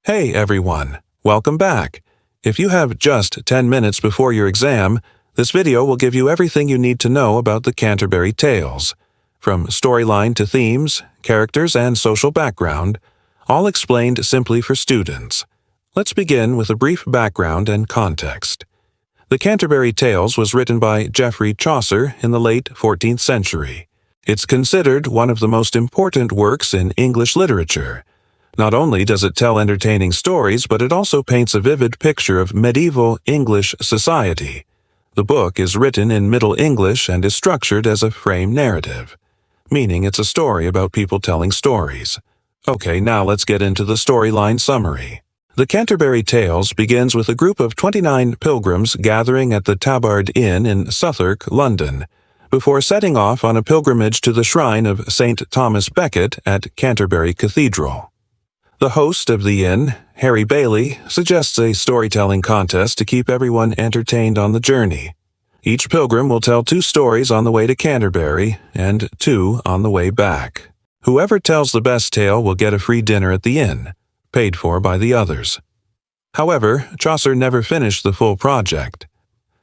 Hey everyone, welcome back. If you have just 10 minutes before your exam, this video will give you everything you need to know about the Canterbury Tales, from storyline to themes, characters, and social background, all explained simply for students. Let's begin with a brief background and context. The Canterbury Tales was written by Geoffrey Chaucer in the late 14th century. It's considered one of the most important works in English literature. Not only does it tell entertaining stories, but it also paints a vivid picture of medieval English society. The book is written in Middle English and is structured as a frame narrative, meaning it's a story about people telling stories. Okay, now let's get into the storyline summary. The Canterbury Tales begins with a group of 29 pilgrims gathering at the Tabard Inn in Southwark, London, before setting off on a pilgrimage to the shrine of St. Thomas Becket at Canterbury Cathedral. The host of the inn, Harry Bailey, suggests a storytelling contest to keep everyone entertained on the journey. Each pilgrim will tell 2 stories on the way to Canterbury and 2 on the way back. Whoever tells the best tale will get a free dinner at the inn, paid for by the others. However, Chaucer never finished the full project.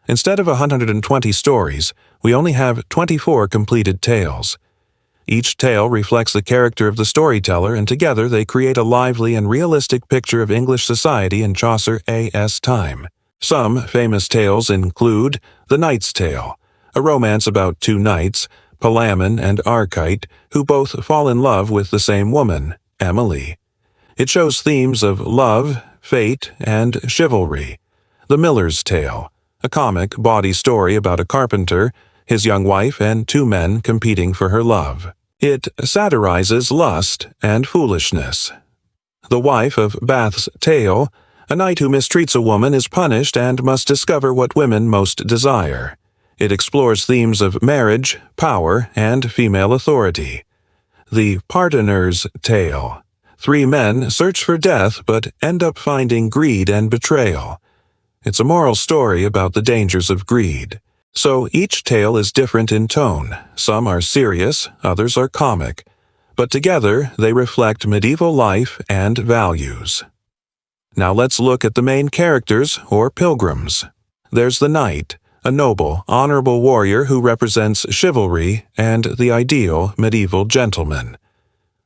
Instead of 120 stories, we only have 24 completed tales. Each tale reflects the character of the storyteller, and together they create a lively and realistic picture of English society in Chaucer A.S. time. Some famous tales include The Knight's Tale, a romance about 2 knights, Palamon and Arcite, who both fall in love with the same woman, Emily. It shows themes of love, fate, and chivalry. The Miller's Tale, a comic bawdy story about a carpenter, his young wife, and 2 men competing for her love. It satirizes lust and foolishness. The Wife of Bath's Tale, a knight who mistreats a woman is punished and must discover what women most desire. It explores themes of marriage, power, and female authority. The Pardoner's Tale. 3 men search for death but end up finding greed and betrayal. It's a moral story about the dangers of greed. So each tale is different in tone. Some are serious, others are comic, but together they reflect medieval life and values. Now let's look at the main characters, or pilgrims. There's the knight, a noble, honorable warrior who represents chivalry and the ideal medieval gentleman.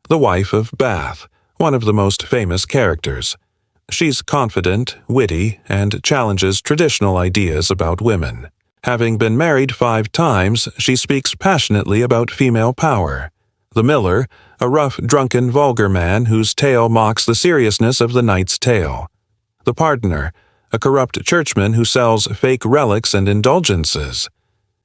The Wife of Bath, one of the most famous characters. She's confident, witty, and challenges traditional ideas about women. Having been married 5 times, she speaks passionately about female power. The Miller, a rough, drunken, vulgar man whose tale mocks the seriousness of the knight's tale. The Pardoner, a corrupt churchman who sells fake relics and indulgences.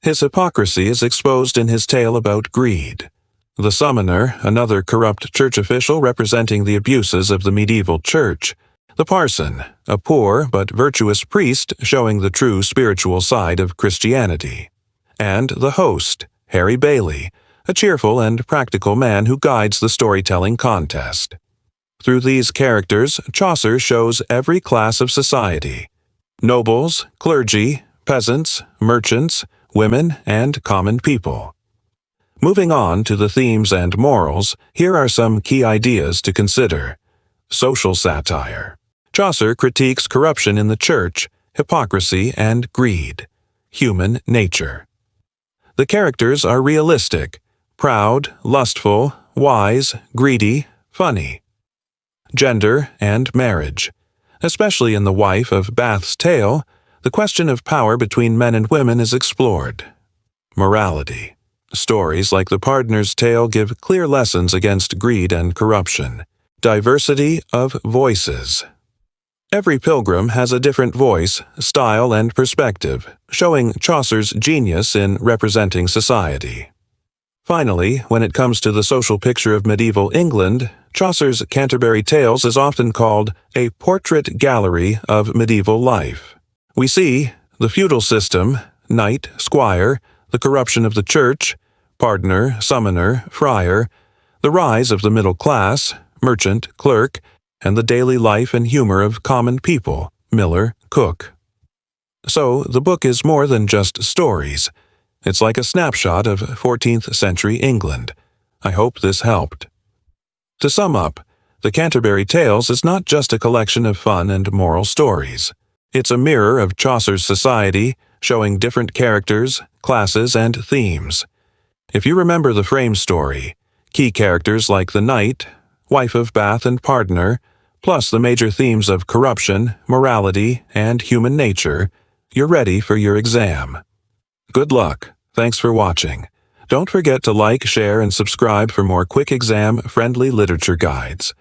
His hypocrisy is exposed in his tale about greed. The Summoner, another corrupt church official representing the abuses of the medieval church. The Parson, a poor but virtuous priest showing the true spiritual side of Christianity. And the host, Harry Bailey, a cheerful and practical man who guides the storytelling contest. Through these characters, Chaucer shows every class of society: nobles, clergy, peasants, merchants, women, and common people. Moving on to the themes and morals, here are some key ideas to consider. Social satire. Chaucer critiques corruption in the church, hypocrisy, and greed. Human nature. The characters are realistic, proud, lustful, wise, greedy, funny. Gender and marriage. Especially in The Wife of Bath's Tale, the question of power between men and women is explored. Morality. Stories like The Pardoner's Tale give clear lessons against greed and corruption. Diversity of voices. Every pilgrim has a different voice, style, and perspective, showing Chaucer's genius in representing society. Finally, when it comes to the social picture of medieval England, Chaucer's Canterbury Tales is often called a portrait gallery of medieval life. We see the feudal system, knight, squire, the corruption of the church, pardoner, summoner, friar, the rise of the middle class, merchant, clerk, and the daily life and humor of common people, miller, cook. So, the book is more than just stories. It's like a snapshot of 14th century England. I hope this helped. To sum up, The Canterbury Tales is not just a collection of fun and moral stories. It's a mirror of Chaucer's society, showing different characters, classes, and themes. If you remember the frame story, key characters like the knight, wife of Bath and Pardoner, plus the major themes of corruption, morality, and human nature, you're ready for your exam. Good luck. Thanks for watching. Don't forget to like, share, and subscribe for more quick exam-friendly literature guides.